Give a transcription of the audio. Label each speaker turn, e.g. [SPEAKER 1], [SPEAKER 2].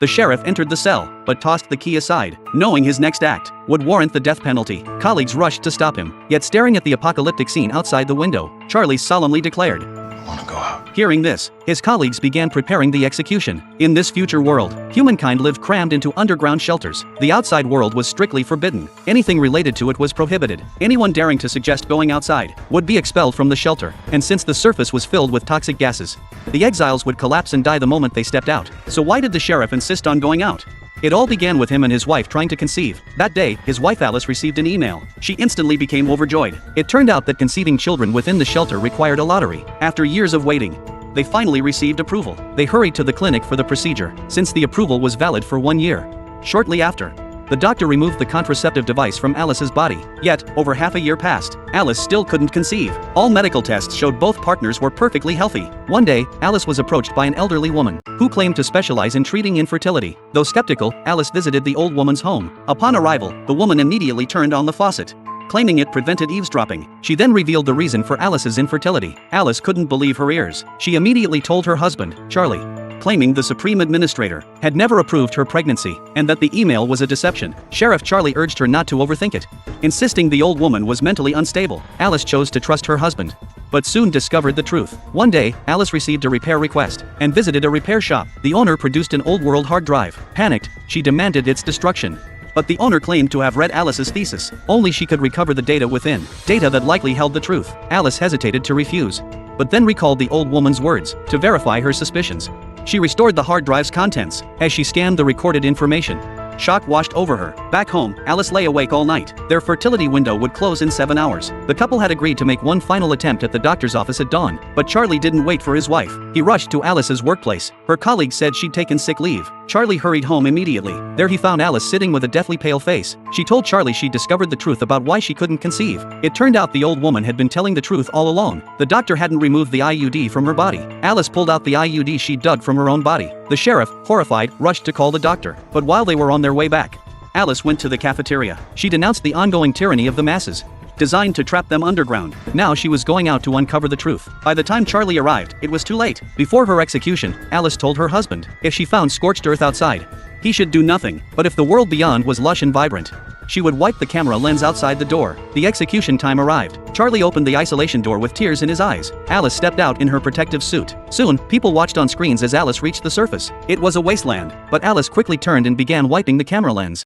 [SPEAKER 1] The sheriff entered the cell, but tossed the key aside, knowing his next act would warrant the death penalty. Colleagues rushed to stop him, yet staring at the apocalyptic scene outside the window, Charlie solemnly declared,
[SPEAKER 2] I want to go out.
[SPEAKER 1] Hearing this, his colleagues began preparing the execution. In this future world, humankind lived crammed into underground shelters. The outside world was strictly forbidden. Anything related to it was prohibited. Anyone daring to suggest going outside would be expelled from the shelter, and since the surface was filled with toxic gases, the exiles would collapse and die the moment they stepped out. So why did the sheriff insist on going out? It all began with him and his wife trying to conceive. That day, his wife Alice received an email. She instantly became overjoyed. It turned out that conceiving children within the shelter required a lottery. After years of waiting, they finally received approval. They hurried to the clinic for the procedure, since the approval was valid for 1 year. Shortly after, the doctor removed the contraceptive device from Alice's body. Yet, over half a year passed. Alice still couldn't conceive. All medical tests showed both partners were perfectly healthy. One day, Alice was approached by an elderly woman who claimed to specialize in treating infertility. Though skeptical, Alice visited the old woman's home. Upon arrival, the woman immediately turned on the faucet, claiming it prevented eavesdropping. She then revealed the reason for Alice's infertility. Alice couldn't believe her ears. She immediately told her husband, Charlie, claiming the Supreme Administrator had never approved her pregnancy, and that the email was a deception. Sheriff Charlie urged her not to overthink it, insisting the old woman was mentally unstable. Alice chose to trust her husband, but soon discovered the truth. One day, Alice received a repair request and visited a repair shop. The owner produced an old world hard drive. Panicked, she demanded its destruction. But the owner claimed to have read Alice's thesis. Only she could recover the data within, data that likely held the truth. Alice hesitated to refuse, but then recalled the old woman's words to verify her suspicions. She restored the hard drive's contents as she scanned the recorded information. Shock washed over her. Back home, Alice lay awake all night. Their fertility window would close in 7 hours. The couple had agreed to make one final attempt at the doctor's office at dawn, but Charlie didn't wait for his wife. He rushed to Alice's workplace. Her colleague said she'd taken sick leave. Charlie hurried home immediately. There he found Alice sitting with a deathly pale face. She told Charlie she'd discovered the truth about why she couldn't conceive. It turned out the old woman had been telling the truth all along. The doctor hadn't removed the IUD from her body. Alice pulled out the IUD she dug from her own body. The sheriff, horrified, rushed to call the doctor. But while they were on their way back, Alice went to the cafeteria. She denounced the ongoing tyranny of the masses, designed to trap them underground. Now she was going out to uncover the truth. By the time Charlie arrived, it was too late. Before her execution, Alice told her husband, if she found scorched earth outside, he should do nothing. But if the world beyond was lush and vibrant, she would wipe the camera lens outside the door. The execution time arrived. Charlie opened the isolation door with tears in his eyes. Alice stepped out in her protective suit. Soon, people watched on screens as Alice reached the surface. It was a wasteland, but Alice quickly turned and began wiping the camera lens.